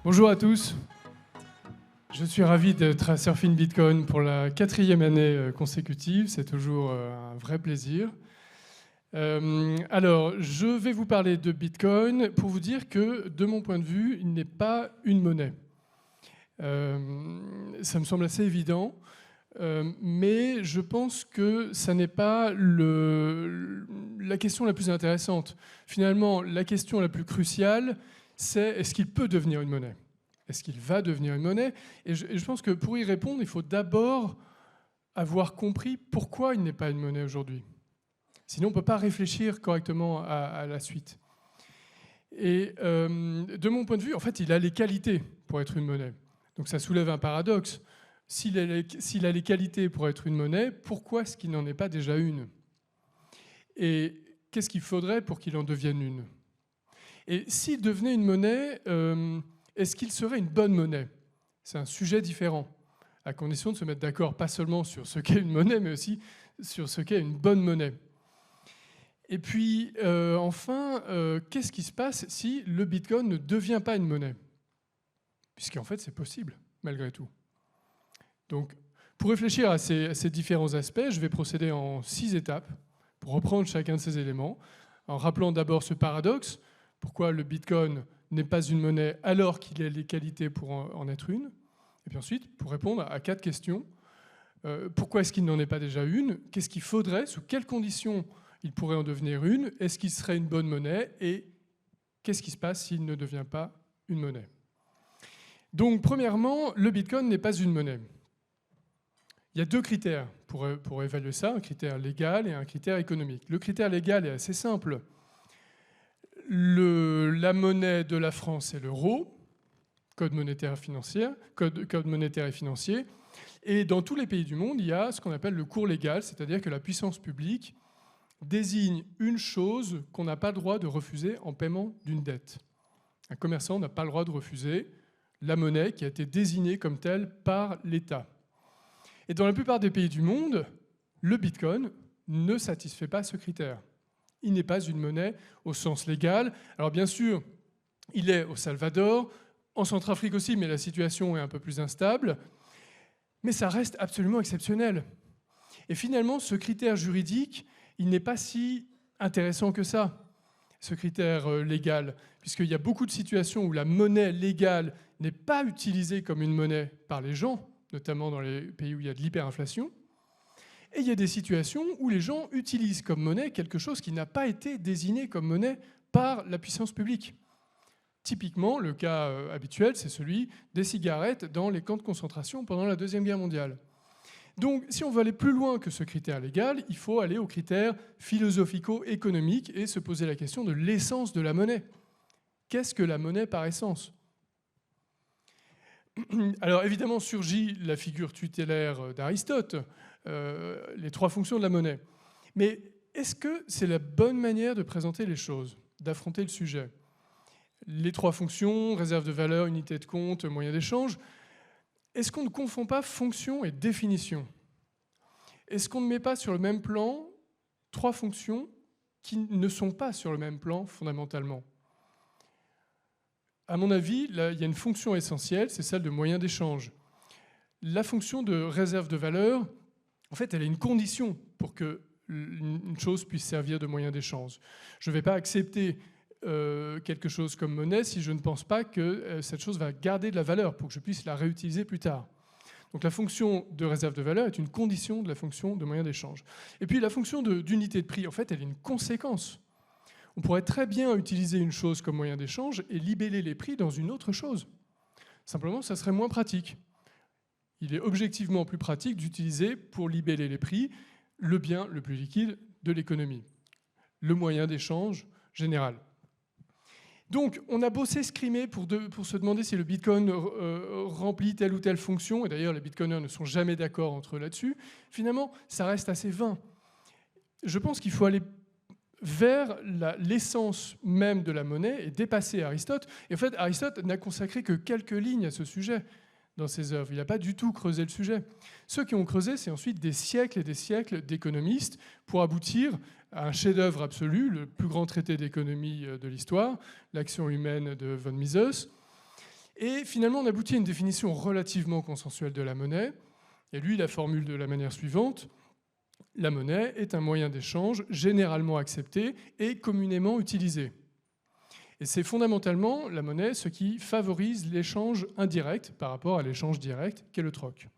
Bonjour à tous. Je suis ravi d'être à Surfing Bitcoin pour la 4e année consécutive. C'est toujours un vrai plaisir. Alors, je vais vous parler de Bitcoin pour vous dire que, de mon point de vue, il n'est pas une monnaie. Ça me semble assez évident, mais je pense que ça n'est pas la question la plus intéressante. Finalement, la question la plus cruciale, c'est est-ce qu'il peut devenir une monnaie ? Est-ce qu'il va devenir une monnaie ? Et je pense que pour y répondre, il faut d'abord avoir compris pourquoi il n'est pas une monnaie aujourd'hui. Sinon, on ne peut pas réfléchir correctement à la suite. Et de mon point de vue, en fait, il a les qualités pour être une monnaie. Donc ça soulève un paradoxe. S'il a les qualités pour être une monnaie, pourquoi est-ce qu'il n'en est pas déjà une ? Et qu'est-ce qu'il faudrait pour qu'il en devienne une ? Et s'il devenait une monnaie, est-ce qu'il serait une bonne monnaie ? C'est un sujet différent, à condition de se mettre d'accord pas seulement sur ce qu'est une monnaie, mais aussi sur ce qu'est une bonne monnaie. Et puis, enfin, qu'est-ce qui se passe si le Bitcoin ne devient pas une monnaie ? Puisqu'en fait, c'est possible, malgré tout. Donc, pour réfléchir à ces différents aspects, je vais procéder en 6 étapes pour reprendre chacun de ces éléments, en rappelant d'abord ce paradoxe, pourquoi le Bitcoin n'est pas une monnaie alors qu'il a les qualités pour en être une. Et puis ensuite, pour répondre à 4 questions, pourquoi est-ce qu'il n'en est pas déjà une ? Qu'est-ce qu'il faudrait ? Sous quelles conditions il pourrait en devenir une ? Est-ce qu'il serait une bonne monnaie ? Et qu'est-ce qui se passe s'il ne devient pas une monnaie ? Donc, premièrement, le Bitcoin n'est pas une monnaie. Il y a 2 critères pour évaluer ça, un critère légal et un critère économique. Le critère légal est assez simple. La monnaie de la France est l'euro, code monétaire et financier. Et dans tous les pays du monde, il y a ce qu'on appelle le cours légal, c'est-à-dire que la puissance publique désigne une chose qu'on n'a pas le droit de refuser en paiement d'une dette. Un commerçant n'a pas le droit de refuser la monnaie qui a été désignée comme telle par l'État. Et dans la plupart des pays du monde, le Bitcoin ne satisfait pas ce critère. Il n'est pas une monnaie au sens légal. Alors bien sûr, il est au Salvador, en Centrafrique aussi, mais la situation est un peu plus instable. Mais ça reste absolument exceptionnel. Et finalement, ce critère juridique, il n'est pas si intéressant que ça, ce critère légal, puisqu'il y a beaucoup de situations où la monnaie légale n'est pas utilisée comme une monnaie par les gens, notamment dans les pays où il y a de l'hyperinflation. Et il y a des situations où les gens utilisent comme monnaie quelque chose qui n'a pas été désigné comme monnaie par la puissance publique. Typiquement, le cas habituel, c'est celui des cigarettes dans les camps de concentration pendant la Deuxième Guerre mondiale. Donc, si on veut aller plus loin que ce critère légal, il faut aller aux critères philosophico-économiques et se poser la question de l'essence de la monnaie. Qu'est-ce que la monnaie par essence ? Alors évidemment surgit la figure tutélaire d'Aristote, les 3 fonctions de la monnaie. Mais est-ce que c'est la bonne manière de présenter les choses, d'affronter le sujet ? Les 3 fonctions, réserve de valeur, unité de compte, moyen d'échange, est-ce qu'on ne confond pas fonction et définition ? Est-ce qu'on ne met pas sur le même plan 3 fonctions qui ne sont pas sur le même plan fondamentalement ? À mon avis, là, il y a une fonction essentielle, c'est celle de moyen d'échange. La fonction de réserve de valeur, en fait, elle est une condition pour qu'une chose puisse servir de moyen d'échange. Je ne vais pas accepter quelque chose comme monnaie si je ne pense pas que cette chose va garder de la valeur pour que je puisse la réutiliser plus tard. Donc la fonction de réserve de valeur est une condition de la fonction de moyen d'échange. Et puis la fonction d'unité de prix, en fait, elle est une conséquence. On pourrait très bien utiliser une chose comme moyen d'échange et libeller les prix dans une autre chose. Simplement, ça serait moins pratique. Il est objectivement plus pratique d'utiliser pour libeller les prix le bien le plus liquide de l'économie, le moyen d'échange général. Donc, on a beau s'escrimer pour se demander si le Bitcoin remplit telle ou telle fonction, et d'ailleurs les Bitcoiners ne sont jamais d'accord entre eux là-dessus, finalement, ça reste assez vain. Je pense qu'il faut aller vers l'essence même de la monnaie et dépasser Aristote. Et en fait, Aristote n'a consacré que quelques lignes à ce sujet dans ses œuvres. Il n'a pas du tout creusé le sujet. Ceux qui ont creusé, c'est ensuite des siècles et des siècles d'économistes pour aboutir à un chef-d'œuvre absolu, le plus grand traité d'économie de l'histoire, l'Action humaine de von Mises, Et finalement, on aboutit à une définition relativement consensuelle de la monnaie. Et lui, il la formule de la manière suivante. La monnaie est un moyen d'échange généralement accepté et communément utilisé. Et c'est fondamentalement la monnaie ce qui favorise l'échange indirect par rapport à l'échange direct qu'est le troc.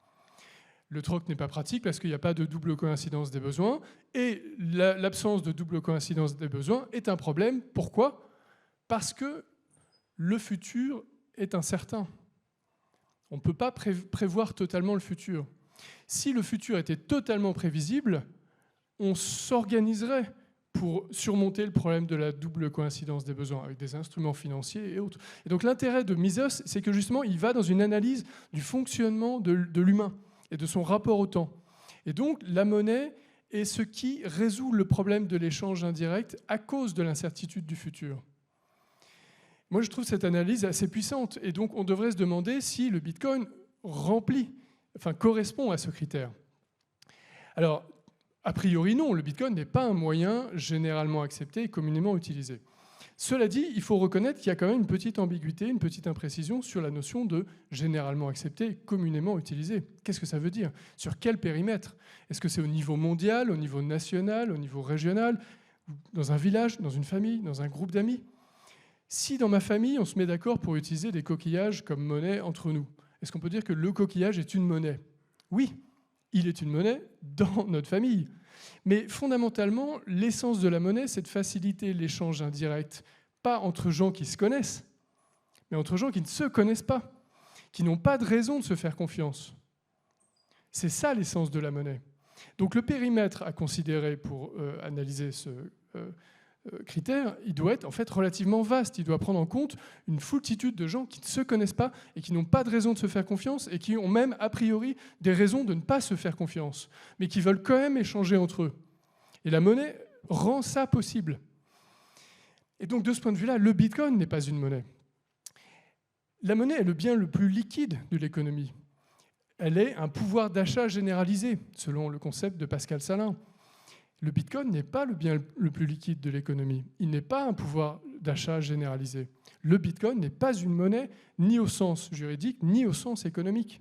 Le troc n'est pas pratique parce qu'il n'y a pas de double coïncidence des besoins et l'absence de double coïncidence des besoins est un problème. Pourquoi ? Parce que le futur est incertain. On ne peut pas prévoir totalement le futur. Si le futur était totalement prévisible, on s'organiserait pour surmonter le problème de la double coïncidence des besoins avec des instruments financiers et autres. Et donc l'intérêt de Mises, c'est que justement, il va dans une analyse du fonctionnement de l'humain et de son rapport au temps. Et donc la monnaie est ce qui résout le problème de l'échange indirect à cause de l'incertitude du futur. Moi, je trouve cette analyse assez puissante. Et donc on devrait se demander si le Bitcoin correspond à ce critère. Alors, a priori, non, le Bitcoin n'est pas un moyen généralement accepté et communément utilisé. Cela dit, il faut reconnaître qu'il y a quand même une petite ambiguïté, une petite imprécision sur la notion de généralement accepté et communément utilisé. Qu'est-ce que ça veut dire ? Sur quel périmètre ? Est-ce que c'est au niveau mondial, au niveau national, au niveau régional, dans un village, dans une famille, dans un groupe d'amis ? Si dans ma famille, on se met d'accord pour utiliser des coquillages comme monnaie entre nous, est-ce qu'on peut dire que le coquillage est une monnaie ? Oui. Il est une monnaie dans notre famille. Mais fondamentalement, l'essence de la monnaie, c'est de faciliter l'échange indirect, pas entre gens qui se connaissent, mais entre gens qui ne se connaissent pas, qui n'ont pas de raison de se faire confiance. C'est ça l'essence de la monnaie. Donc le périmètre à considérer pour analyser ce critère, il doit être en fait relativement vaste. Il doit prendre en compte une foultitude de gens qui ne se connaissent pas et qui n'ont pas de raison de se faire confiance et qui ont même a priori des raisons de ne pas se faire confiance, mais qui veulent quand même échanger entre eux. Et la monnaie rend ça possible. Et donc de ce point de vue-là, le Bitcoin n'est pas une monnaie. La monnaie est le bien le plus liquide de l'économie. Elle est un pouvoir d'achat généralisé, selon le concept de Pascal Salin. Le Bitcoin n'est pas le bien le plus liquide de l'économie. Il n'est pas un pouvoir d'achat généralisé. Le Bitcoin n'est pas une monnaie, ni au sens juridique, ni au sens économique.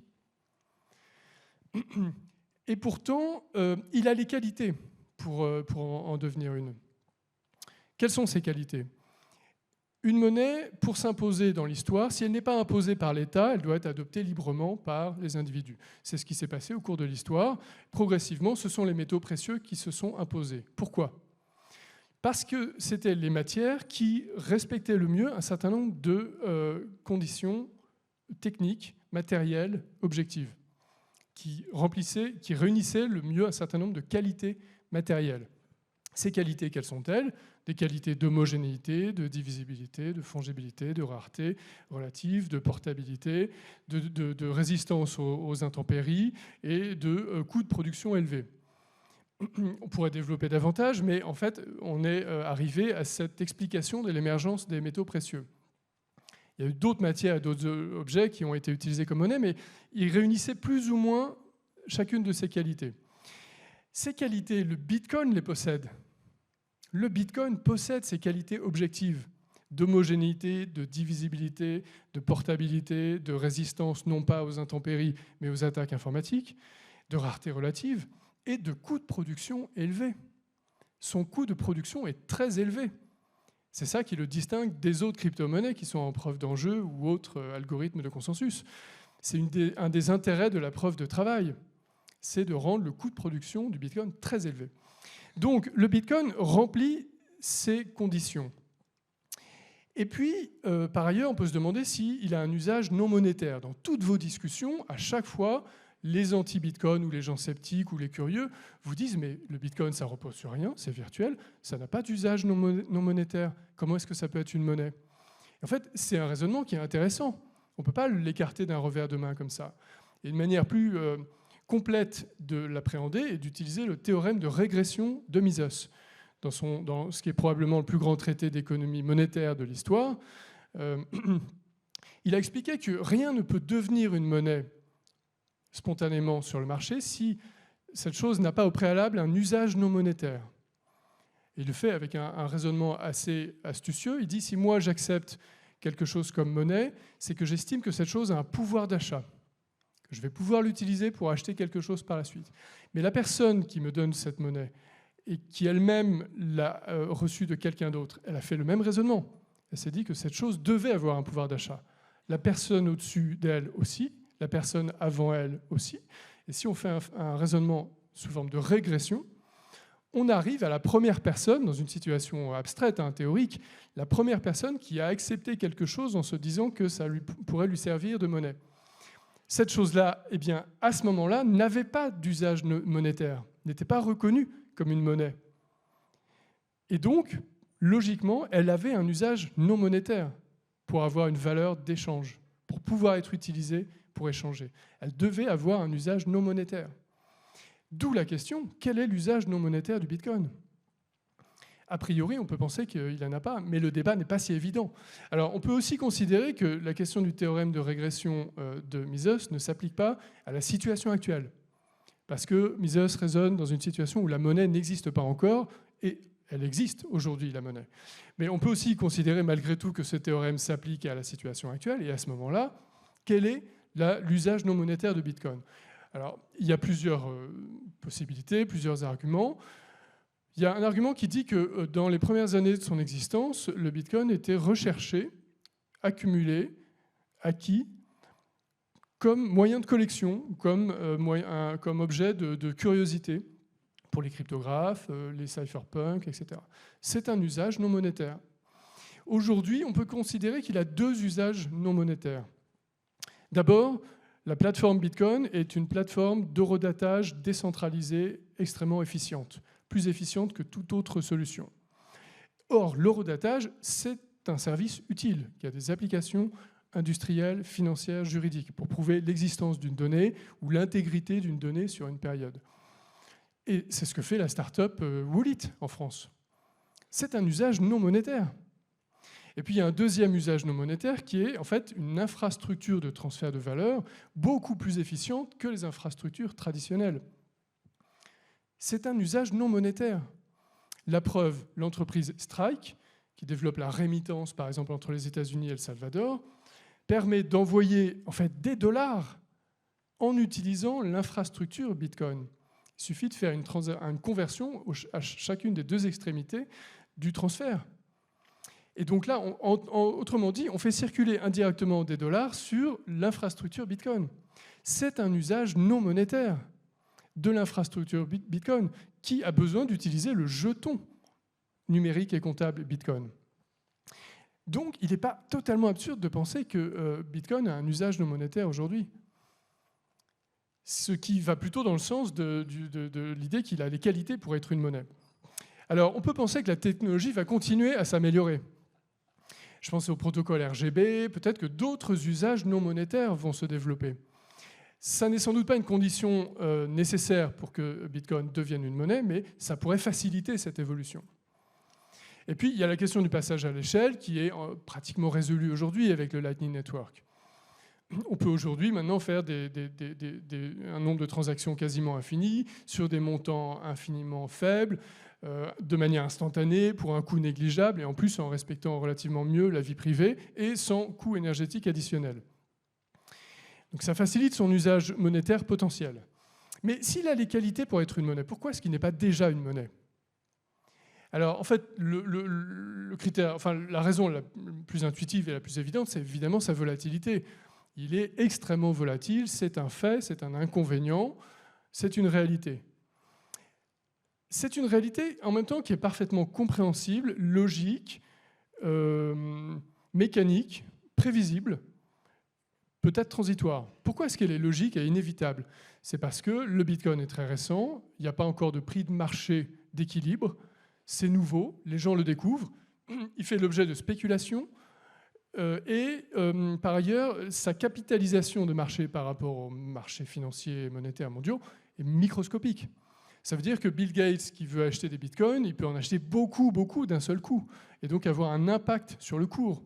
Et pourtant, il a les qualités pour en devenir une. Quelles sont ces qualités ? Une monnaie, pour s'imposer dans l'histoire, si elle n'est pas imposée par l'État, elle doit être adoptée librement par les individus. C'est ce qui s'est passé au cours de l'histoire. Progressivement, ce sont les métaux précieux qui se sont imposés. Pourquoi ? Parce que c'était les matières qui respectaient le mieux un certain nombre de conditions techniques, matérielles, objectives, qui réunissaient le mieux un certain nombre de qualités matérielles. Ces qualités, quelles sont-elles ? Des qualités d'homogénéité, de divisibilité, de fongibilité, de rareté relative, de portabilité, de résistance aux intempéries et de coûts de production élevés. On pourrait développer davantage, mais en fait, on est arrivé à cette explication de l'émergence des métaux précieux. Il y a eu d'autres matières et d'autres objets qui ont été utilisés comme monnaie, mais ils réunissaient plus ou moins chacune de ces qualités. Ces qualités, le Bitcoin les possède. Le Bitcoin possède ces qualités objectives d'homogénéité, de divisibilité, de portabilité, de résistance non pas aux intempéries, mais aux attaques informatiques, de rareté relative et de coût de production élevé. Son coût de production est très élevé. C'est ça qui le distingue des autres crypto-monnaies qui sont en preuve d'enjeu ou autres algorithmes de consensus. C'est un des intérêts de la preuve de travail, c'est de rendre le coût de production du Bitcoin très élevé. Donc le Bitcoin remplit ces conditions. Et puis, par ailleurs, on peut se demander s'il a un usage non monétaire. Dans toutes vos discussions, à chaque fois, les anti-Bitcoin ou les gens sceptiques ou les curieux vous disent « mais le Bitcoin, ça repose sur rien, c'est virtuel, ça n'a pas d'usage non monétaire. Comment est-ce que ça peut être une monnaie ?» En fait, c'est un raisonnement qui est intéressant. On ne peut pas l'écarter d'un revers de main comme ça. Et une manière plus complète de l'appréhender est d'utiliser le théorème de régression de Mises. Dans ce qui est probablement le plus grand traité d'économie monétaire de l'histoire, il a expliqué que rien ne peut devenir une monnaie spontanément sur le marché si cette chose n'a pas au préalable un usage non monétaire. Et il le fait avec un raisonnement assez astucieux. Il dit, si moi j'accepte quelque chose comme monnaie, c'est que j'estime que cette chose a un pouvoir d'achat. Je vais pouvoir l'utiliser pour acheter quelque chose par la suite. Mais la personne qui me donne cette monnaie et qui elle-même l'a reçue de quelqu'un d'autre, elle a fait le même raisonnement. Elle s'est dit que cette chose devait avoir un pouvoir d'achat. La personne au-dessus d'elle aussi, la personne avant elle aussi. Et si on fait un raisonnement sous forme de régression, on arrive à la première personne, dans une situation abstraite, théorique, la première personne qui a accepté quelque chose en se disant que ça pourrait lui servir de monnaie. Cette chose-là, eh bien, à ce moment-là, n'avait pas d'usage monétaire, n'était pas reconnue comme une monnaie. Et donc, logiquement, elle avait un usage non monétaire pour avoir une valeur d'échange, pour pouvoir être utilisée pour échanger. Elle devait avoir un usage non monétaire. D'où la question, quel est l'usage non monétaire du Bitcoin ? A priori, on peut penser qu'il n'en a pas, mais le débat n'est pas si évident. Alors, on peut aussi considérer que la question du théorème de régression de Mises ne s'applique pas à la situation actuelle. Parce que Mises raisonne dans une situation où la monnaie n'existe pas encore, et elle existe aujourd'hui, la monnaie. Mais on peut aussi considérer malgré tout que ce théorème s'applique à la situation actuelle, et à ce moment-là, quel est l'usage non monétaire de Bitcoin ? Alors, il y a plusieurs possibilités, plusieurs arguments. Il y a un argument qui dit que dans les premières années de son existence, le Bitcoin était recherché, accumulé, acquis, comme moyen de collection, comme objet de curiosité pour les cryptographes, les cypherpunks, etc. C'est un usage non monétaire. Aujourd'hui, on peut considérer qu'il a deux usages non monétaires. D'abord, la plateforme Bitcoin est une plateforme d'horodatage décentralisée extrêmement efficiente, plus efficiente que toute autre solution. Or, l'horodatage, c'est un service utile, qui a des applications industrielles, financières, juridiques, pour prouver l'existence d'une donnée ou l'intégrité d'une donnée sur une période. Et c'est ce que fait la start-up Woolit en France. C'est un usage non monétaire. Et puis il y a un deuxième usage non monétaire qui est en fait une infrastructure de transfert de valeur beaucoup plus efficiente que les infrastructures traditionnelles. C'est un usage non monétaire. La preuve, l'entreprise Strike, qui développe la rémittance par exemple entre les États-Unis et le Salvador, permet d'envoyer en fait des dollars en utilisant l'infrastructure Bitcoin. Il suffit de faire une conversion à chacune des deux extrémités du transfert. Et donc là, autrement dit, on fait circuler indirectement des dollars sur l'infrastructure Bitcoin. C'est un usage non monétaire de l'infrastructure Bitcoin qui a besoin d'utiliser le jeton numérique et comptable Bitcoin. Donc, il n'est pas totalement absurde de penser que Bitcoin a un usage non monétaire aujourd'hui. Ce qui va plutôt dans le sens de l'idée qu'il a les qualités pour être une monnaie. Alors, on peut penser que la technologie va continuer à s'améliorer. Je pense au protocole RGB, peut-être que d'autres usages non monétaires vont se développer. Ça n'est sans doute pas une condition nécessaire pour que Bitcoin devienne une monnaie, mais ça pourrait faciliter cette évolution. Et puis, il y a la question du passage à l'échelle qui est pratiquement résolue aujourd'hui avec le Lightning Network. On peut aujourd'hui maintenant faire un nombre de transactions quasiment infini sur des montants infiniment faibles, de manière instantanée, pour un coût négligeable, et en plus en respectant relativement mieux la vie privée et sans coût énergétique additionnel. Donc ça facilite son usage monétaire potentiel. Mais s'il a les qualités pour être une monnaie, pourquoi est-ce qu'il n'est pas déjà une monnaie ? Alors en fait, le critère, enfin, la raison la plus intuitive et la plus évidente, c'est évidemment sa volatilité. Il est extrêmement volatile, c'est un fait, c'est un inconvénient, c'est une réalité. C'est une réalité en même temps qui est parfaitement compréhensible, logique, mécanique, prévisible, peut-être transitoire. Pourquoi est-ce qu'elle est logique et inévitable ? C'est parce que le Bitcoin est très récent, il n'y a pas encore de prix de marché d'équilibre, c'est nouveau, les gens le découvrent, il fait l'objet de spéculations, et par ailleurs, sa capitalisation de marché par rapport aux marchés financiers et monétaires mondiaux est microscopique. Ça veut dire que Bill Gates, qui veut acheter des bitcoins, il peut en acheter beaucoup, beaucoup d'un seul coup, et donc avoir un impact sur le cours.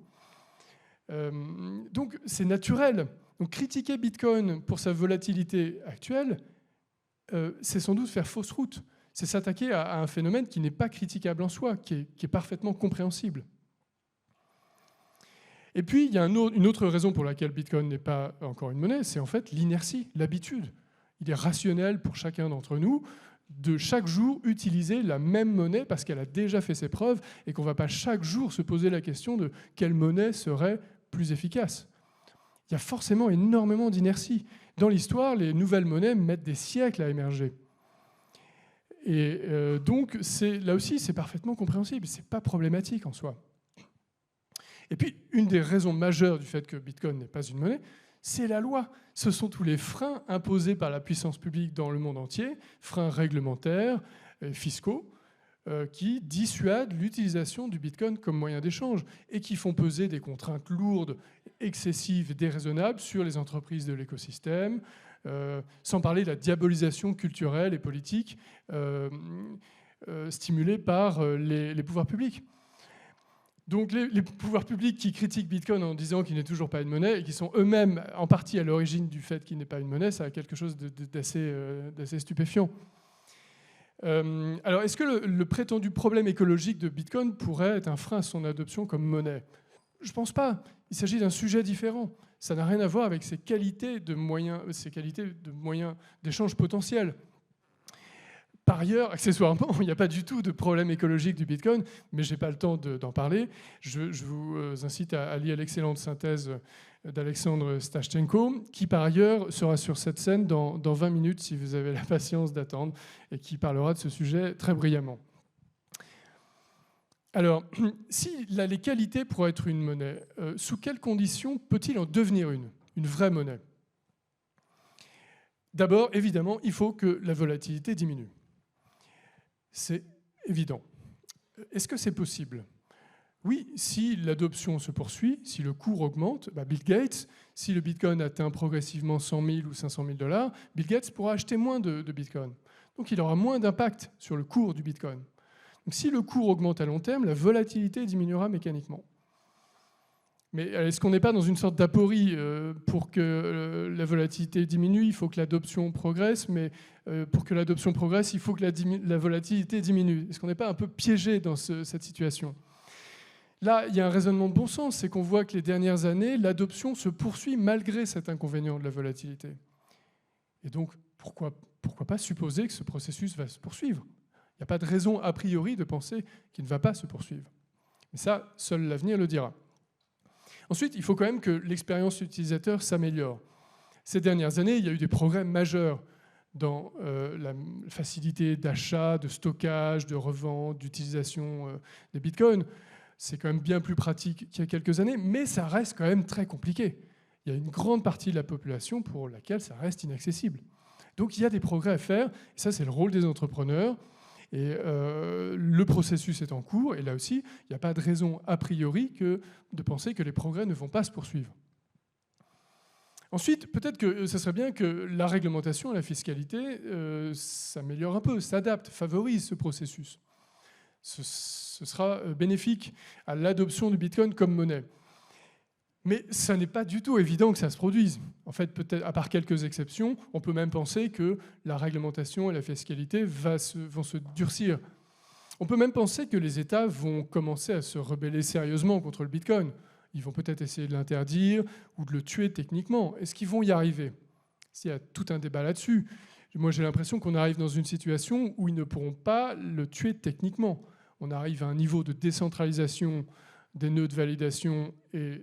Donc c'est naturel. Donc critiquer Bitcoin pour sa volatilité actuelle, c'est sans doute faire fausse route. C'est s'attaquer à un phénomène qui n'est pas critiquable en soi, qui est parfaitement compréhensible. Et puis, il y a une autre raison pour laquelle Bitcoin n'est pas encore une monnaie, c'est en fait l'inertie, l'habitude. Il est rationnel pour chacun d'entre nous de chaque jour utiliser la même monnaie parce qu'elle a déjà fait ses preuves et qu'on ne va pas chaque jour se poser la question de quelle monnaie serait plus efficace. Il y a forcément énormément d'inertie. Dans l'histoire, les nouvelles monnaies mettent des siècles à émerger. Et donc, là aussi, c'est parfaitement compréhensible. Ce n'est pas problématique en soi. Et puis, une des raisons majeures du fait que Bitcoin n'est pas une monnaie, c'est la loi. Ce sont tous les freins imposés par la puissance publique dans le monde entier, freins réglementaires, fiscaux, qui dissuadent l'utilisation du Bitcoin comme moyen d'échange et qui font peser des contraintes lourdes, excessives et déraisonnables sur les entreprises de l'écosystème, sans parler de la diabolisation culturelle et politique stimulée par les pouvoirs publics. Donc les pouvoirs publics qui critiquent Bitcoin en disant qu'il n'est toujours pas une monnaie et qui sont eux-mêmes en partie à l'origine du fait qu'il n'est pas une monnaie, ça a quelque chose d'assez stupéfiant. Alors, est-ce que le prétendu problème écologique de Bitcoin pourrait être un frein à son adoption comme monnaie ? Je ne pense pas. Il s'agit d'un sujet différent. Ça n'a rien à voir avec ses qualités de moyens d'échange potentiels. Par ailleurs, accessoirement, il n'y a pas du tout de problème écologique du Bitcoin, mais je n'ai pas le temps d'en parler. Je vous incite à lire l'excellente synthèse d'Alexandre Stashchenko, qui par ailleurs sera sur cette scène dans 20 minutes, si vous avez la patience d'attendre, et qui parlera de ce sujet très brillamment. Alors, s'il a les qualités pour être une monnaie, sous quelles conditions peut-il en devenir une vraie monnaie ? D'abord, évidemment, il faut que la volatilité diminue. C'est évident. Est-ce que c'est possible ? Oui, si l'adoption se poursuit, si le cours augmente, Bill Gates, si le Bitcoin atteint progressivement 100 000 ou 500 000 $, Bill Gates pourra acheter moins de Bitcoin. Donc il aura moins d'impact sur le cours du Bitcoin. Donc si le cours augmente à long terme, la volatilité diminuera mécaniquement. Mais est-ce qu'on n'est pas dans une sorte d'aporie pour que la volatilité diminue, il faut que l'adoption progresse, mais pour que l'adoption progresse, il faut que la volatilité diminue. Est-ce qu'on n'est pas un peu piégé dans cette situation ? Là, il y a un raisonnement de bon sens, c'est qu'on voit que les dernières années, l'adoption se poursuit malgré cet inconvénient de la volatilité. Et donc, pourquoi pas supposer que ce processus va se poursuivre ? Il n'y a pas de raison a priori de penser qu'il ne va pas se poursuivre. Mais ça, seul l'avenir le dira. Ensuite, il faut quand même que l'expérience utilisateur s'améliore. Ces dernières années, il y a eu des progrès majeurs dans la facilité d'achat, de stockage, de revente, d'utilisation des bitcoins. C'est quand même bien plus pratique qu'il y a quelques années, mais ça reste quand même très compliqué. Il y a une grande partie de la population pour laquelle ça reste inaccessible. Donc il y a des progrès à faire, et ça c'est le rôle des entrepreneurs. Et le processus est en cours, et là aussi, il n'y a pas de raison a priori de penser que les progrès ne vont pas se poursuivre. Ensuite, peut-être que ce serait bien que la réglementation et la fiscalité s'améliorent un peu, s'adaptent, favorisent ce processus. Ce sera bénéfique à l'adoption du Bitcoin comme monnaie. Mais ça n'est pas du tout évident que ça se produise. En fait, peut-être, à part quelques exceptions, on peut même penser que la réglementation et la fiscalité vont se durcir. On peut même penser que les États vont commencer à se rebeller sérieusement contre le Bitcoin. Ils vont peut-être essayer de l'interdire ou de le tuer techniquement. Est-ce qu'ils vont y arriver ? Il y a tout un débat là-dessus. Moi, j'ai l'impression qu'on arrive dans une situation où ils ne pourront pas le tuer techniquement. On arrive à un niveau de décentralisation des nœuds de validation et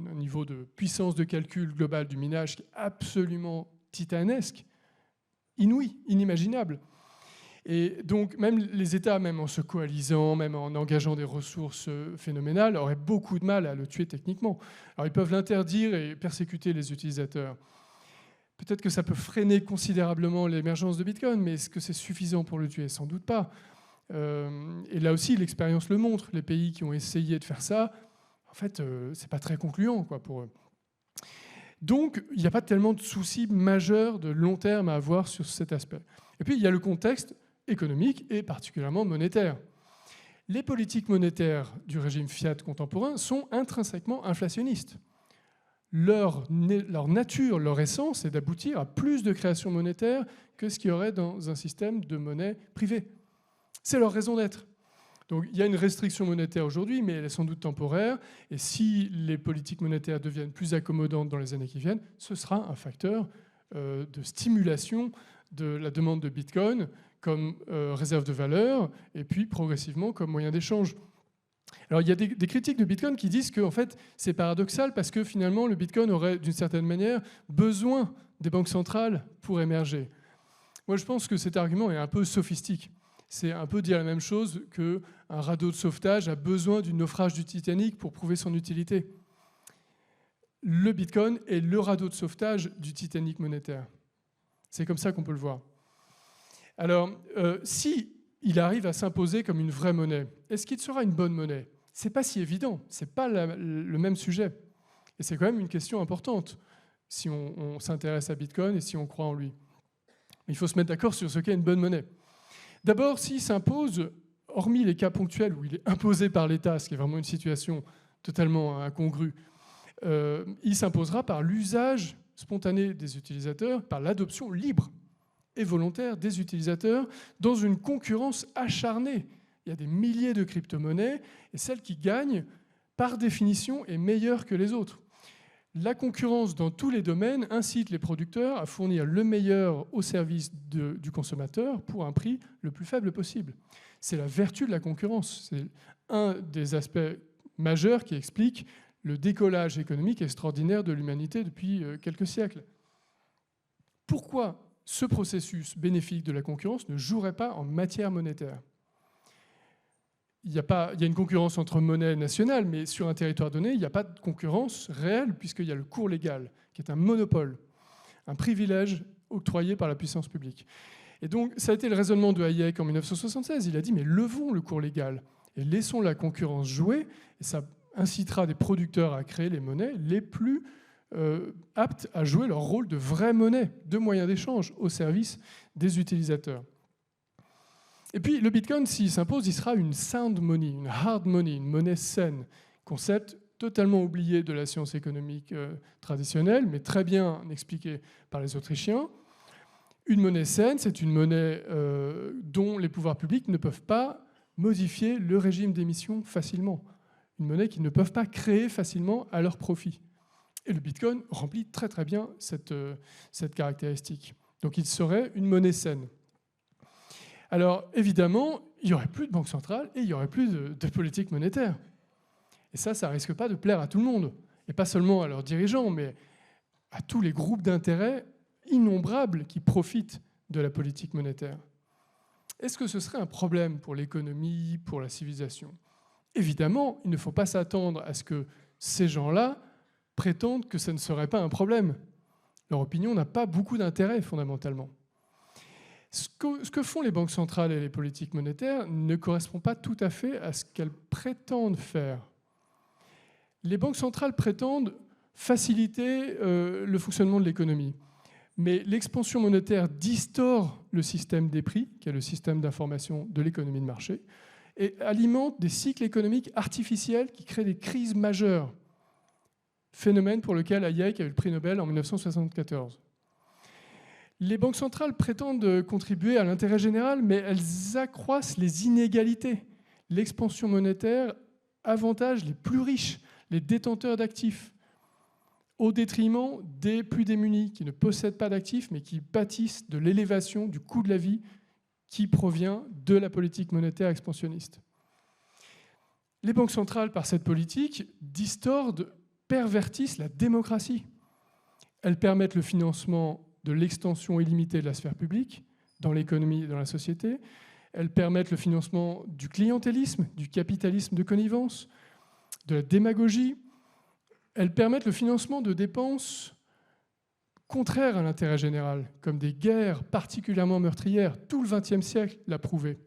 un niveau de puissance de calcul global du minage qui est absolument titanesque, inouï, inimaginable. Et donc même les États, même en se coalisant, même en engageant des ressources phénoménales, auraient beaucoup de mal à le tuer techniquement. Alors ils peuvent l'interdire et persécuter les utilisateurs. Peut-être que ça peut freiner considérablement l'émergence de Bitcoin, mais est-ce que c'est suffisant pour le tuer ? Sans doute pas. Et là aussi, l'expérience le montre. Les pays qui ont essayé de faire ça, en fait, c'est pas très concluant pour eux. Donc, il n'y a pas tellement de soucis majeurs de long terme à avoir sur cet aspect. Et puis, il y a le contexte économique et particulièrement monétaire. Les politiques monétaires du régime fiat contemporain sont intrinsèquement inflationnistes. Leur nature, leur essence, est d'aboutir à plus de création monétaire que ce qu'il y aurait dans un système de monnaie privée. C'est leur raison d'être. Donc il y a une restriction monétaire aujourd'hui, mais elle est sans doute temporaire. Et si les politiques monétaires deviennent plus accommodantes dans les années qui viennent, ce sera un facteur de stimulation de la demande de Bitcoin comme réserve de valeur et puis progressivement comme moyen d'échange. Alors il y a des critiques de Bitcoin qui disent que en fait, c'est paradoxal parce que finalement le Bitcoin aurait d'une certaine manière besoin des banques centrales pour émerger. Moi je pense que cet argument est un peu sophistique. C'est un peu dire la même chose qu'un radeau de sauvetage a besoin du naufrage du Titanic pour prouver son utilité. Le Bitcoin est le radeau de sauvetage du Titanic monétaire. C'est comme ça qu'on peut le voir. Alors, si il arrive à s'imposer comme une vraie monnaie, est-ce qu'il sera une bonne monnaie? Ce n'est pas si évident, ce n'est pas le même sujet. Et c'est quand même une question importante si on s'intéresse à Bitcoin et si on croit en lui. Mais il faut se mettre d'accord sur ce qu'est une bonne monnaie. D'abord, s'il s'impose, hormis les cas ponctuels où il est imposé par l'État, ce qui est vraiment une situation totalement incongrue, il s'imposera par l'usage spontané des utilisateurs, par l'adoption libre et volontaire des utilisateurs dans une concurrence acharnée. Il y a des milliers de crypto-monnaies et celle qui gagne, par définition, est meilleure que les autres. La concurrence dans tous les domaines incite les producteurs à fournir le meilleur au service du consommateur pour un prix le plus faible possible. C'est la vertu de la concurrence. C'est un des aspects majeurs qui explique le décollage économique extraordinaire de l'humanité depuis quelques siècles. Pourquoi ce processus bénéfique de la concurrence ne jouerait pas en matière monétaire ? Il y a une concurrence entre monnaies nationales, mais sur un territoire donné, il n'y a pas de concurrence réelle puisqu'il y a le cours légal, qui est un monopole, un privilège octroyé par la puissance publique. Et donc, ça a été le raisonnement de Hayek en 1976. Il a dit, mais levons le cours légal et laissons la concurrence jouer, et ça incitera des producteurs à créer les monnaies les plus aptes à jouer leur rôle de vraie monnaie, de moyen d'échange au service des utilisateurs. Et puis le Bitcoin, s'il s'impose, il sera une sound money, une hard money, une monnaie saine, concept totalement oublié de la science économique traditionnelle, mais très bien expliqué par les Autrichiens. Une monnaie saine, c'est une monnaie dont les pouvoirs publics ne peuvent pas modifier le régime d'émission facilement. Une monnaie qu'ils ne peuvent pas créer facilement à leur profit. Et le Bitcoin remplit très très bien cette caractéristique. Donc il serait une monnaie saine. Alors, évidemment, il n'y aurait plus de banque centrale et il n'y aurait plus de politique monétaire. Et ça ne risque pas de plaire à tout le monde. Et pas seulement à leurs dirigeants, mais à tous les groupes d'intérêt innombrables qui profitent de la politique monétaire. Est-ce que ce serait un problème pour l'économie, pour la civilisation ? Évidemment, il ne faut pas s'attendre à ce que ces gens-là prétendent que ça ne serait pas un problème. Leur opinion n'a pas beaucoup d'intérêt, fondamentalement. Ce que font les banques centrales et les politiques monétaires ne correspond pas tout à fait à ce qu'elles prétendent faire. Les banques centrales prétendent faciliter le fonctionnement de l'économie. Mais l'expansion monétaire distord le système des prix, qui est le système d'information de l'économie de marché, et alimente des cycles économiques artificiels qui créent des crises majeures. Phénomène pour lequel Hayek a eu le prix Nobel en 1974. Les banques centrales prétendent contribuer à l'intérêt général, mais elles accroissent les inégalités. L'expansion monétaire avantage les plus riches, les détenteurs d'actifs, au détriment des plus démunis, qui ne possèdent pas d'actifs, mais qui pâtissent de l'élévation du coût de la vie qui provient de la politique monétaire expansionniste. Les banques centrales, par cette politique, distordent, pervertissent la démocratie. Elles permettent le financement de l'extension illimitée de la sphère publique dans l'économie et dans la société. Elles permettent le financement du clientélisme, du capitalisme de connivence, de la démagogie. Elles permettent le financement de dépenses contraires à l'intérêt général, comme des guerres particulièrement meurtrières. Tout le XXe siècle l'a prouvé.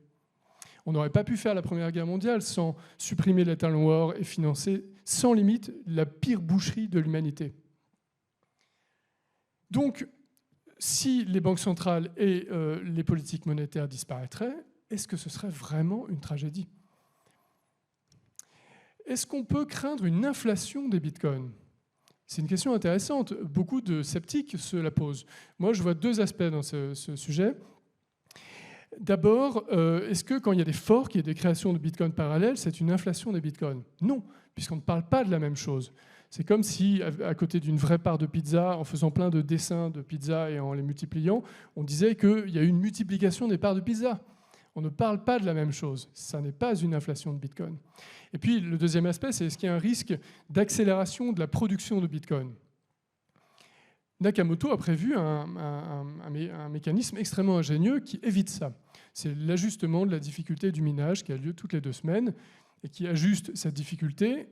On n'aurait pas pu faire la Première Guerre mondiale sans supprimer l'Eternal War et financer sans limite la pire boucherie de l'humanité. Donc, si les banques centrales et les politiques monétaires disparaîtraient, est-ce que ce serait vraiment une tragédie ? Est-ce qu'on peut craindre une inflation des bitcoins ? C'est une question intéressante. Beaucoup de sceptiques se la posent. Moi, je vois deux aspects dans ce sujet. D'abord, est-ce que quand il y a des forks, il y a des créations de bitcoins parallèles, c'est une inflation des bitcoins? Non, puisqu'on ne parle pas de la même chose. C'est comme si, à côté d'une vraie part de pizza, en faisant plein de dessins de pizza et en les multipliant, on disait qu'il y a eu une multiplication des parts de pizza. On ne parle pas de la même chose. Ça n'est pas une inflation de bitcoin. Et puis, le deuxième aspect, c'est est-ce qu'il y a un risque d'accélération de la production de bitcoin? Nakamoto a prévu un mécanisme extrêmement ingénieux qui évite ça. C'est l'ajustement de la difficulté du minage qui a lieu toutes les 2 semaines et qui ajuste cette difficulté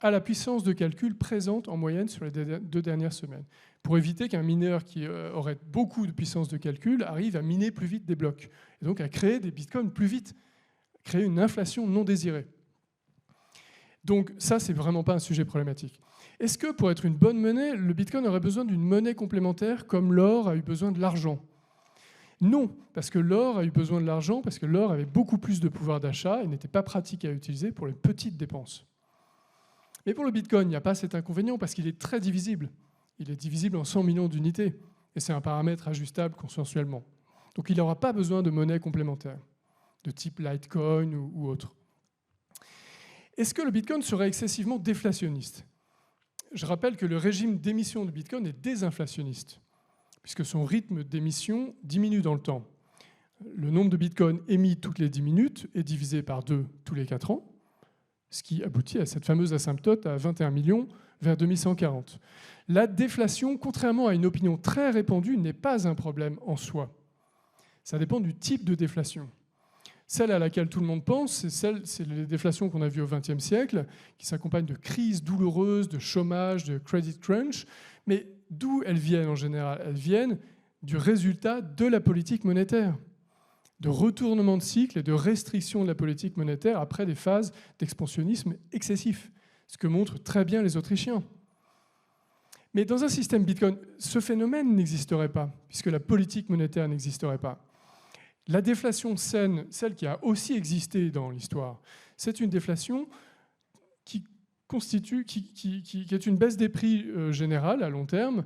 à la puissance de calcul présente en moyenne sur les 2 dernières semaines, pour éviter qu'un mineur qui aurait beaucoup de puissance de calcul arrive à miner plus vite des blocs, et donc à créer des bitcoins plus vite, créer une inflation non désirée. Donc ça, c'est vraiment pas un sujet problématique. Est-ce que pour être une bonne monnaie, le bitcoin aurait besoin d'une monnaie complémentaire comme l'or a eu besoin de l'argent? Non, parce que l'or a eu besoin de l'argent, parce que l'or avait beaucoup plus de pouvoir d'achat et n'était pas pratique à utiliser pour les petites dépenses. Mais pour le bitcoin, il n'y a pas cet inconvénient parce qu'il est très divisible. Il est divisible en 100 millions d'unités et c'est un paramètre ajustable consensuellement. Donc il n'aura pas besoin de monnaie complémentaire, de type Litecoin ou autre. Est-ce que le bitcoin serait excessivement déflationniste? Je rappelle que le régime d'émission de bitcoin est désinflationniste, puisque son rythme d'émission diminue dans le temps. Le nombre de bitcoins émis toutes les 10 minutes est divisé par 2 tous les 4 ans, ce qui aboutit à cette fameuse asymptote à 21 millions vers 2140. La déflation, contrairement à une opinion très répandue, n'est pas un problème en soi. Ça dépend du type de déflation. Celle à laquelle tout le monde pense, c'est les déflations qu'on a vues au XXe siècle, qui s'accompagnent de crises douloureuses, de chômage, de credit crunch. Mais d'où elles viennent en général? Elles viennent du résultat de la politique monétaire, de retournement de cycle et de restriction de la politique monétaire après des phases d'expansionnisme excessif, ce que montrent très bien les Autrichiens. Mais dans un système Bitcoin, ce phénomène n'existerait pas, puisque la politique monétaire n'existerait pas. La déflation saine, celle qui a aussi existé dans l'histoire, c'est une déflation qui est une baisse des prix générale à long terme,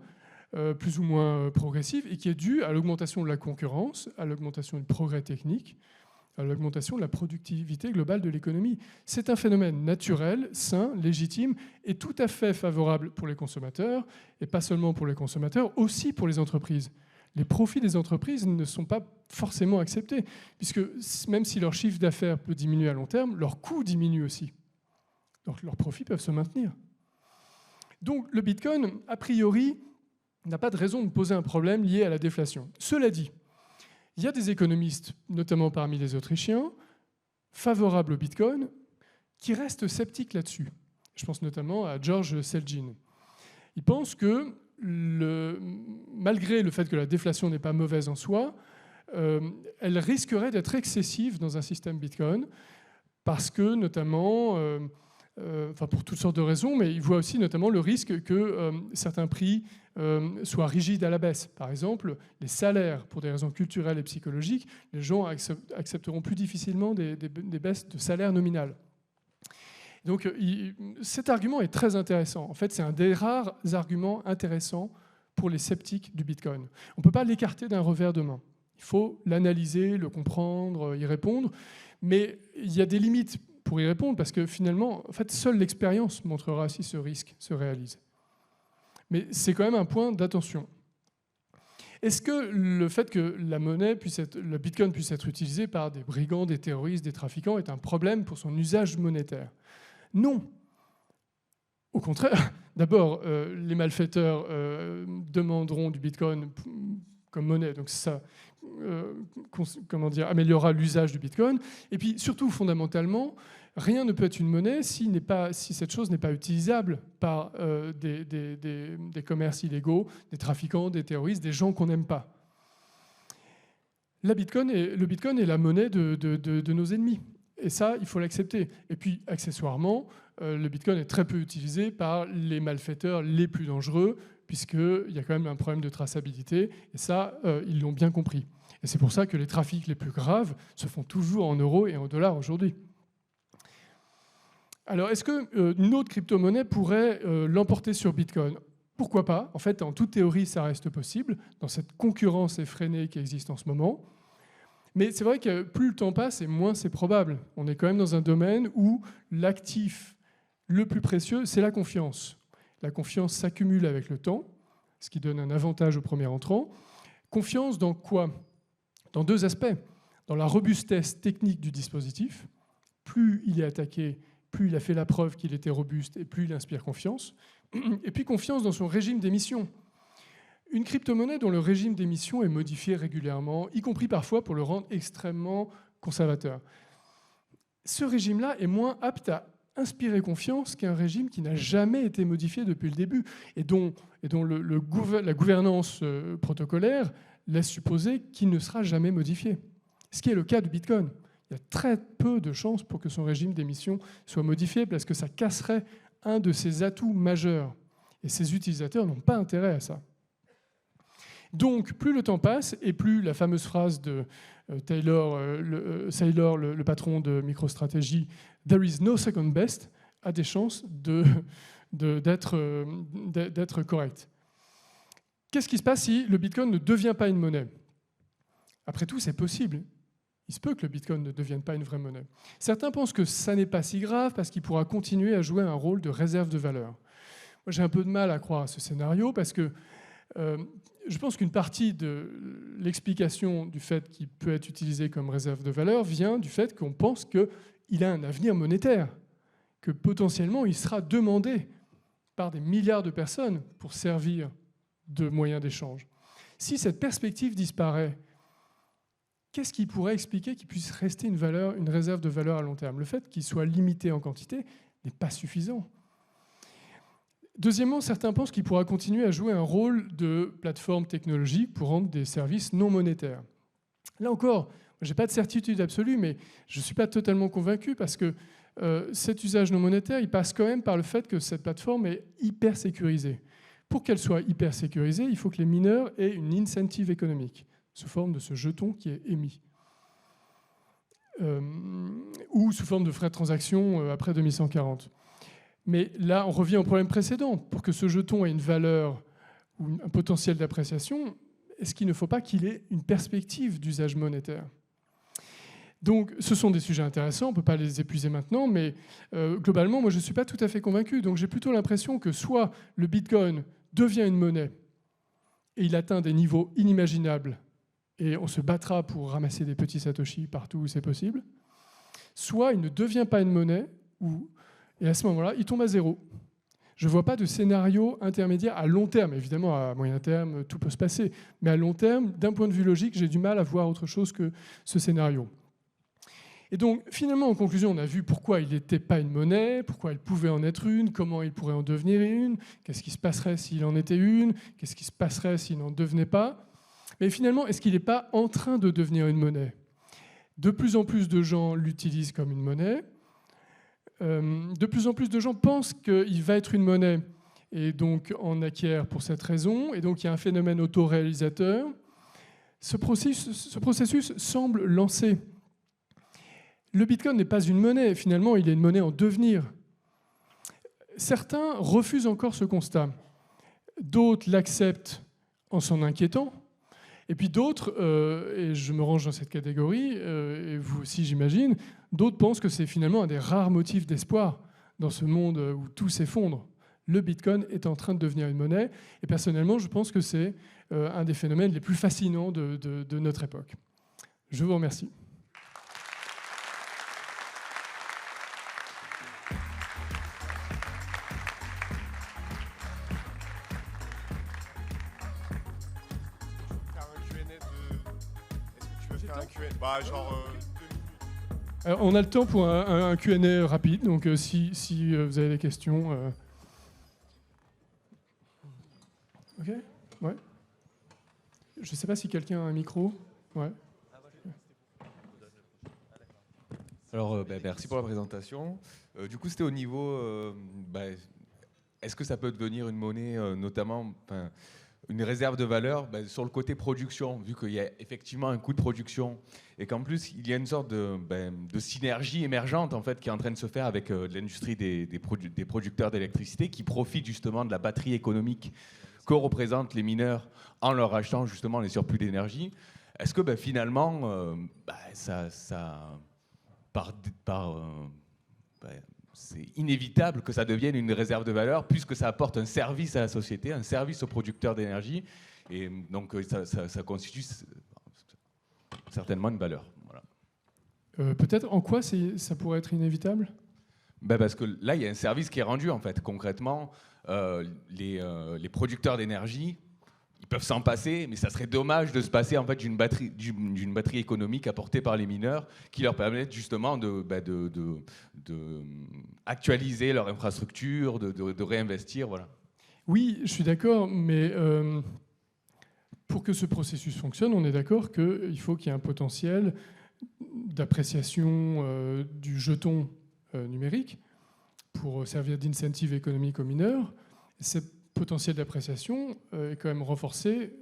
plus ou moins progressive, et qui est due à l'augmentation de la concurrence, à l'augmentation du progrès technique, à l'augmentation de la productivité globale de l'économie. C'est un phénomène naturel, sain, légitime, et tout à fait favorable pour les consommateurs, et pas seulement pour les consommateurs, aussi pour les entreprises. Les profits des entreprises ne sont pas forcément acceptés, puisque même si leur chiffre d'affaires peut diminuer à long terme, leurs coûts diminuent aussi. Donc leurs profits peuvent se maintenir. Donc le Bitcoin, a priori, n'a pas de raison de poser un problème lié à la déflation. Cela dit, il y a des économistes, notamment parmi les Autrichiens, favorables au Bitcoin, qui restent sceptiques là-dessus. Je pense notamment à George Selgin. Il pense que malgré le fait que la déflation n'est pas mauvaise en soi, elle risquerait d'être excessive dans un système Bitcoin parce que, notamment, pour toutes sortes de raisons, mais il voit aussi notamment le risque que certains prix soient rigides à la baisse. Par exemple, les salaires, pour des raisons culturelles et psychologiques, les gens accepteront plus difficilement des baisses de salaire nominal. Donc cet argument est très intéressant. En fait, c'est un des rares arguments intéressants pour les sceptiques du Bitcoin. On ne peut pas l'écarter d'un revers de main. Il faut l'analyser, le comprendre, y répondre. Mais il y a des limites pour y répondre parce que finalement, en fait, seule l'expérience montrera si ce risque se réalise. Mais c'est quand même un point d'attention. Est-ce que le fait que le Bitcoin puisse être utilisé par des brigands, des terroristes, des trafiquants est un problème pour son usage monétaire? Non. Au contraire, d'abord, les malfaiteurs demanderont du Bitcoin comme monnaie, donc ça améliorera l'usage du Bitcoin. Et puis surtout, fondamentalement, rien ne peut être une monnaie si cette chose n'est pas utilisable par des commerces illégaux, des trafiquants, des terroristes, des gens qu'on n'aime pas. Le Bitcoin est la monnaie de nos ennemis. Et ça, il faut l'accepter. Et puis, accessoirement, le Bitcoin est très peu utilisé par les malfaiteurs les plus dangereux, puisqu'il y a quand même un problème de traçabilité. Et ça, ils l'ont bien compris. Et c'est pour ça que les trafics les plus graves se font toujours en euros et en dollars aujourd'hui. Alors, est-ce qu'une autre crypto-monnaie pourrait l'emporter sur Bitcoin? Pourquoi pas? En fait, en toute théorie, ça reste possible, dans cette concurrence effrénée qui existe en ce moment. Mais c'est vrai que plus le temps passe, et moins c'est probable. On est quand même dans un domaine où l'actif le plus précieux, c'est la confiance. La confiance s'accumule avec le temps, ce qui donne un avantage au premier entrant. Confiance dans quoi? Dans deux aspects. Dans la robustesse technique du dispositif. Plus il est attaqué, plus il a fait la preuve qu'il était robuste et plus il inspire confiance. Et puis confiance dans son régime d'émission. Une crypto-monnaie dont le régime d'émission est modifié régulièrement, y compris parfois pour le rendre extrêmement conservateur. Ce régime-là est moins apte à inspirer confiance qu'un régime qui n'a jamais été modifié depuis le début et dont la gouvernance protocolaire laisse supposer qu'il ne sera jamais modifié. Ce qui est le cas du Bitcoin. Il y a très peu de chances pour que son régime d'émission soit modifié parce que ça casserait un de ses atouts majeurs. Et ses utilisateurs n'ont pas intérêt à ça. Donc, plus le temps passe et plus la fameuse phrase de Saylor, le patron de MicroStrategy, « There is no second best », a des chances d'être correcte. Qu'est-ce qui se passe si le Bitcoin ne devient pas une monnaie? Après tout, c'est possible. Il se peut que le Bitcoin ne devienne pas une vraie monnaie. Certains pensent que ça n'est pas si grave parce qu'il pourra continuer à jouer un rôle de réserve de valeur. Moi, j'ai un peu de mal à croire à ce scénario parce que je pense qu'une partie de l'explication du fait qu'il peut être utilisé comme réserve de valeur vient du fait qu'on pense qu'il a un avenir monétaire, que potentiellement il sera demandé par des milliards de personnes pour servir de moyen d'échange. Si cette perspective disparaît, qu'est-ce qui pourrait expliquer qu'il puisse rester une réserve de valeur à long terme? Le fait qu'il soit limité en quantité n'est pas suffisant. Deuxièmement, certains pensent qu'il pourra continuer à jouer un rôle de plateforme technologique pour rendre des services non monétaires. Là encore, je n'ai pas de certitude absolue, mais je ne suis pas totalement convaincu parce que cet usage non monétaire, il passe quand même par le fait que cette plateforme est hyper sécurisée. Pour qu'elle soit hyper sécurisée, il faut que les mineurs aient une incentive économique sous forme de ce jeton qui est émis. Ou sous forme de frais de transaction après 2140. Mais là, on revient au problème précédent. Pour que ce jeton ait une valeur ou un potentiel d'appréciation, est-ce qu'il ne faut pas qu'il ait une perspective d'usage monétaire? Donc, ce sont des sujets intéressants, on ne peut pas les épuiser maintenant, mais globalement, moi, je ne suis pas tout à fait convaincu. Donc, j'ai plutôt l'impression que soit le Bitcoin devient une monnaie et il atteint des niveaux inimaginables et on se battra pour ramasser des petits satoshis partout où c'est possible, soit il ne devient pas une monnaie et à ce moment-là, il tombe à zéro. Je ne vois pas de scénario intermédiaire à long terme. Évidemment, à moyen terme, tout peut se passer. Mais à long terme, d'un point de vue logique, j'ai du mal à voir autre chose que ce scénario. Et donc, finalement, en conclusion, on a vu pourquoi il n'était pas une monnaie, pourquoi il pouvait en être une, comment il pourrait en devenir une, qu'est-ce qui se passerait s'il en était une, qu'est-ce qui se passerait s'il n'en devenait pas. Mais finalement, est-ce qu'il n'est pas en train de devenir une monnaie? De plus en plus de gens l'utilisent comme une monnaie. De plus en plus de gens pensent qu'il va être une monnaie et donc en acquièrent pour cette raison. Et donc il y a un phénomène autoréalisateur. Ce processus semble lancé. Le Bitcoin n'est pas une monnaie, finalement, il est une monnaie en devenir. Certains refusent encore ce constat. D'autres l'acceptent en s'en inquiétant. Et puis d'autres, et je me range dans cette catégorie, et vous aussi j'imagine, d'autres pensent que c'est finalement un des rares motifs d'espoir dans ce monde où tout s'effondre. Le Bitcoin est en train de devenir une monnaie, et personnellement je pense que c'est un des phénomènes les plus fascinants de notre époque. Je vous remercie. On a le temps pour un Q&A rapide, donc si vous avez des questions... Ok. Ouais. Je ne sais pas si quelqu'un a un micro. Ouais. Alors, merci pour la présentation. Du coup, c'était au niveau... est-ce que ça peut devenir une monnaie, notamment... une réserve de valeur sur le côté production, vu qu'il y a effectivement un coût de production et qu'en plus, il y a une sorte de synergie émergente en fait, qui est en train de se faire avec l'industrie des producteurs d'électricité qui profitent justement de la batterie économique que représentent les mineurs en leur achetant justement les surplus d'énergie. est-ce que finalement, c'est inévitable que ça devienne une réserve de valeur puisque ça apporte un service à la société, un service aux producteurs d'énergie, et donc ça constitue certainement une valeur. Voilà. Peut-être en quoi ça pourrait être inévitable ? Parce que là, il y a un service qui est rendu, en fait. Concrètement, les producteurs d'énergie, ils peuvent s'en passer, mais ça serait dommage de se passer en fait, d'une batterie économique apportée par les mineurs qui leur permettent justement de actualiser leur infrastructure, de réinvestir. Voilà. Oui, je suis d'accord, mais pour que ce processus fonctionne, on est d'accord qu'il faut qu'il y ait un potentiel d'appréciation du jeton numérique pour servir d'incentive économique aux mineurs. Ce potentiel d'appréciation est quand même renforcé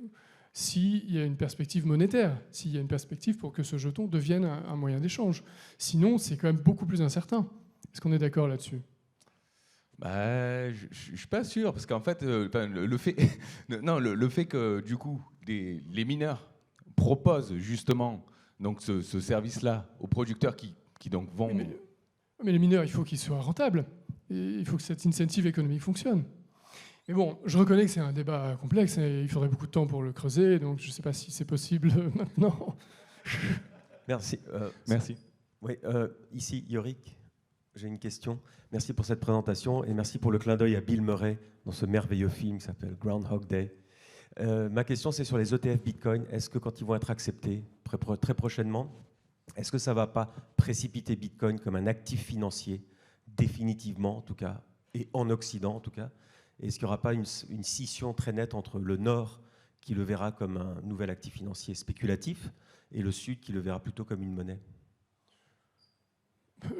s'il y a une perspective monétaire, s'il y a une perspective pour que ce jeton devienne un moyen d'échange. Sinon, c'est quand même beaucoup plus incertain. Est-ce qu'on est d'accord là-dessus ? Je ne suis pas sûr, parce qu'en fait, le fait que du coup, les mineurs proposent justement donc, ce service-là aux producteurs qui donc vont... Mais les mineurs, il faut qu'ils soient rentables. Et il faut que cette incentive économique fonctionne. Mais bon, je reconnais que c'est un débat complexe et il faudrait beaucoup de temps pour le creuser, donc je ne sais pas si c'est possible maintenant. Merci. Merci. Oui, ici, Yorick, j'ai une question. Merci pour cette présentation et merci pour le clin d'œil à Bill Murray dans ce merveilleux film qui s'appelle Groundhog Day. Ma question, c'est sur les ETF Bitcoin. Est-ce que quand ils vont être acceptés très prochainement, est-ce que ça ne va pas précipiter Bitcoin comme un actif financier, définitivement en tout cas, et en Occident en tout cas? Est-ce qu'il n'y aura pas une scission très nette entre le Nord, qui le verra comme un nouvel actif financier spéculatif, et le Sud, qui le verra plutôt comme une monnaie?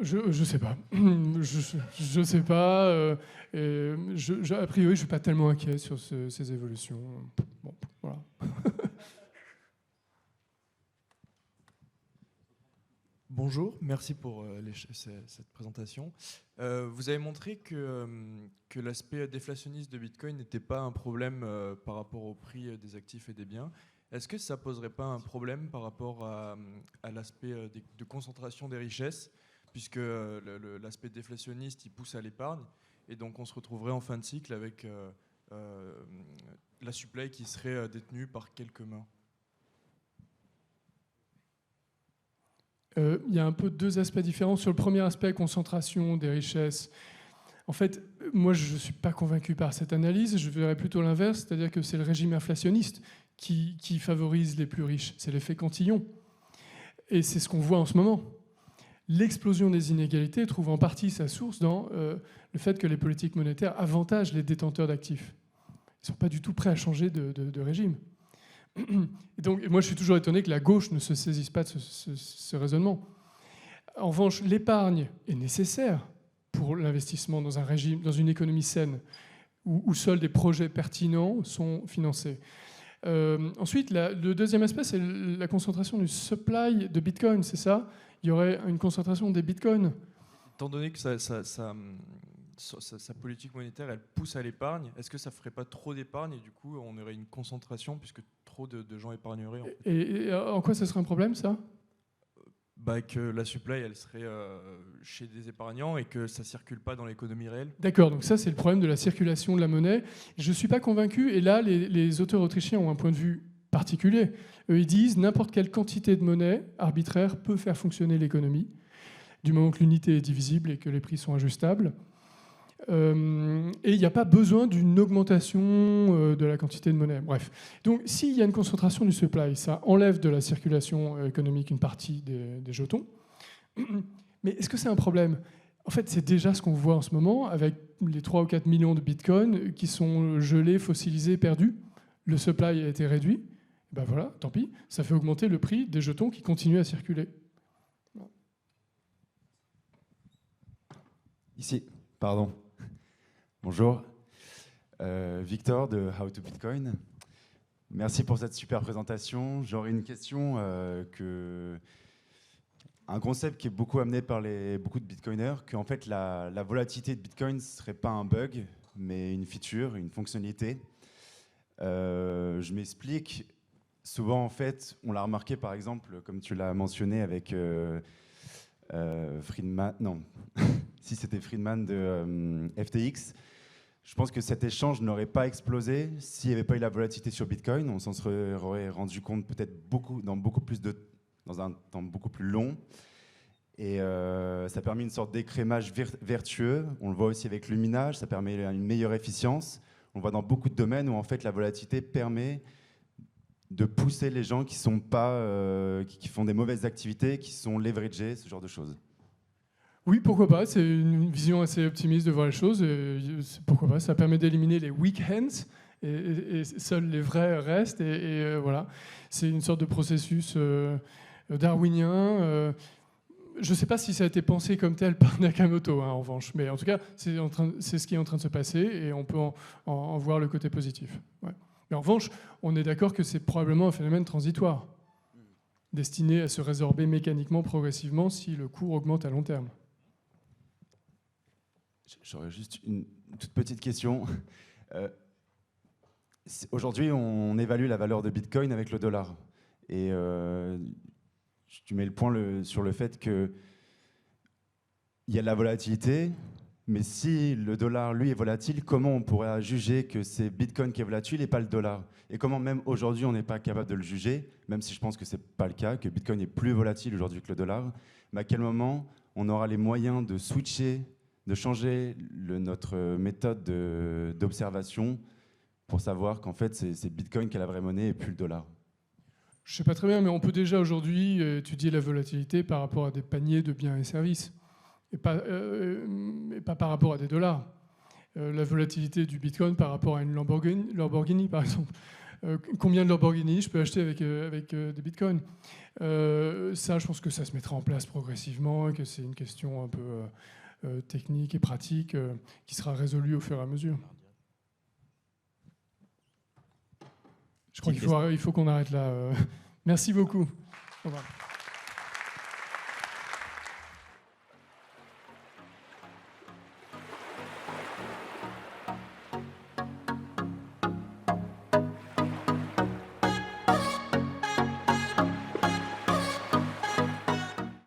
Je sais pas. Je sais pas. A priori, je ne suis pas tellement inquiet sur ces évolutions. Bon, voilà. Bonjour, merci pour cette présentation. Vous avez montré que l'aspect déflationniste de Bitcoin n'était pas un problème par rapport au prix des actifs et des biens. Est-ce que ça ne poserait pas un problème par rapport à l'aspect de concentration des richesses, puisque l'aspect déflationniste il pousse à l'épargne, et donc on se retrouverait en fin de cycle avec la supply qui serait détenue par quelques mains? Il y a un peu deux aspects différents. Sur le premier aspect, concentration des richesses, en fait, moi, je ne suis pas convaincu par cette analyse. Je verrais plutôt l'inverse, c'est-à-dire que c'est le régime inflationniste qui favorise les plus riches. C'est l'effet Cantillon. Et c'est ce qu'on voit en ce moment. L'explosion des inégalités trouve en partie sa source dans le fait que les politiques monétaires avantagent les détenteurs d'actifs. Ils ne sont pas du tout prêts à changer de régime. Et donc, moi, je suis toujours étonné que la gauche ne se saisisse pas de ce raisonnement. En revanche, l'épargne est nécessaire pour l'investissement dans un régime, dans une économie saine, où seuls des projets pertinents sont financés. Ensuite, le deuxième aspect, c'est la concentration du supply de Bitcoin, c'est ça? Il y aurait une concentration des Bitcoins. Étant donné que sa politique monétaire, elle pousse à l'épargne, est-ce que ça ne ferait pas trop d'épargne et du coup, on aurait une concentration puisque trop de gens épargneraient en fait. Et en quoi ça serait un problème, ça? Que la supply, elle serait chez des épargnants et que ça ne circule pas dans l'économie réelle. D'accord, donc ça, c'est le problème de la circulation de la monnaie. Je ne suis pas convaincu, et là, les auteurs autrichiens ont un point de vue particulier. Eux, ils disent n'importe quelle quantité de monnaie arbitraire peut faire fonctionner l'économie, du moment que l'unité est divisible et que les prix sont ajustables. Et il n'y a pas besoin d'une augmentation de la quantité de monnaie. Bref. Donc, s'il y a une concentration du supply, ça enlève de la circulation économique une partie des jetons. Mais est-ce que c'est un problème? En fait, c'est déjà ce qu'on voit en ce moment avec les 3 ou 4 millions de bitcoins qui sont gelés, fossilisés, perdus. Le supply a été réduit. Ben voilà, tant pis. Ça fait augmenter le prix des jetons qui continuent à circuler. Ici, pardon. Bonjour, Victor de How to Bitcoin. Merci pour cette super présentation. J'aurais une question, un concept qui est beaucoup amené par beaucoup de bitcoiners, qu'en fait la volatilité de Bitcoin ne serait pas un bug, mais une feature, une fonctionnalité. Je m'explique. souvent, en fait, on l'a remarqué, par exemple, comme tu l'as mentionné avec Friedman, non, si c'était Friedman de FTX, je pense que cet échange n'aurait pas explosé s'il n'y avait pas eu la volatilité sur Bitcoin. On s'en serait rendu compte peut-être dans un temps beaucoup plus long. Et ça permet une sorte d'écrémage vertueux. On le voit aussi avec le minage, ça permet une meilleure efficience. On le voit dans beaucoup de domaines où en fait la volatilité permet de pousser les gens qui sont pas, qui font des mauvaises activités, qui sont leveragés, ce genre de choses. Oui, pourquoi pas. C'est une vision assez optimiste de voir les choses. Pourquoi pas. Ça permet d'éliminer les weak hands et seuls les vrais restent. Voilà. C'est une sorte de processus darwinien. Je ne sais pas si ça a été pensé comme tel par Nakamoto, en revanche. Mais en tout cas, c'est ce qui est en train de se passer et on peut en voir le côté positif. Ouais. Mais en revanche, on est d'accord que c'est probablement un phénomène transitoire, destiné à se résorber mécaniquement, progressivement, si le cours augmente à long terme. J'aurais juste une toute petite question. Aujourd'hui, on évalue la valeur de Bitcoin avec le dollar. Et tu mets le point sur le fait qu'il y a de la volatilité, mais si le dollar, lui, est volatile, comment on pourrait juger que c'est Bitcoin qui est volatile et pas le dollar? Et comment même aujourd'hui, on n'est pas capable de le juger, même si je pense que ce n'est pas le cas, que Bitcoin est plus volatile aujourd'hui que le dollar, mais à quel moment on aura les moyens de switcher, de changer notre méthode d'observation pour savoir qu'en fait, c'est Bitcoin qui est la vraie monnaie et plus le dollar? Je ne sais pas très bien, mais on peut déjà aujourd'hui étudier la volatilité par rapport à des paniers de biens et services, et pas par rapport à des dollars. La volatilité du Bitcoin par rapport à une Lamborghini par exemple. Combien de Lamborghini je peux acheter avec des Bitcoins? Ça, je pense que ça se mettra en place progressivement et que c'est une question un peu technique et pratique qui sera résolue au fur et à mesure. Je crois qu'il faut qu'on arrête là. Merci beaucoup. Au revoir.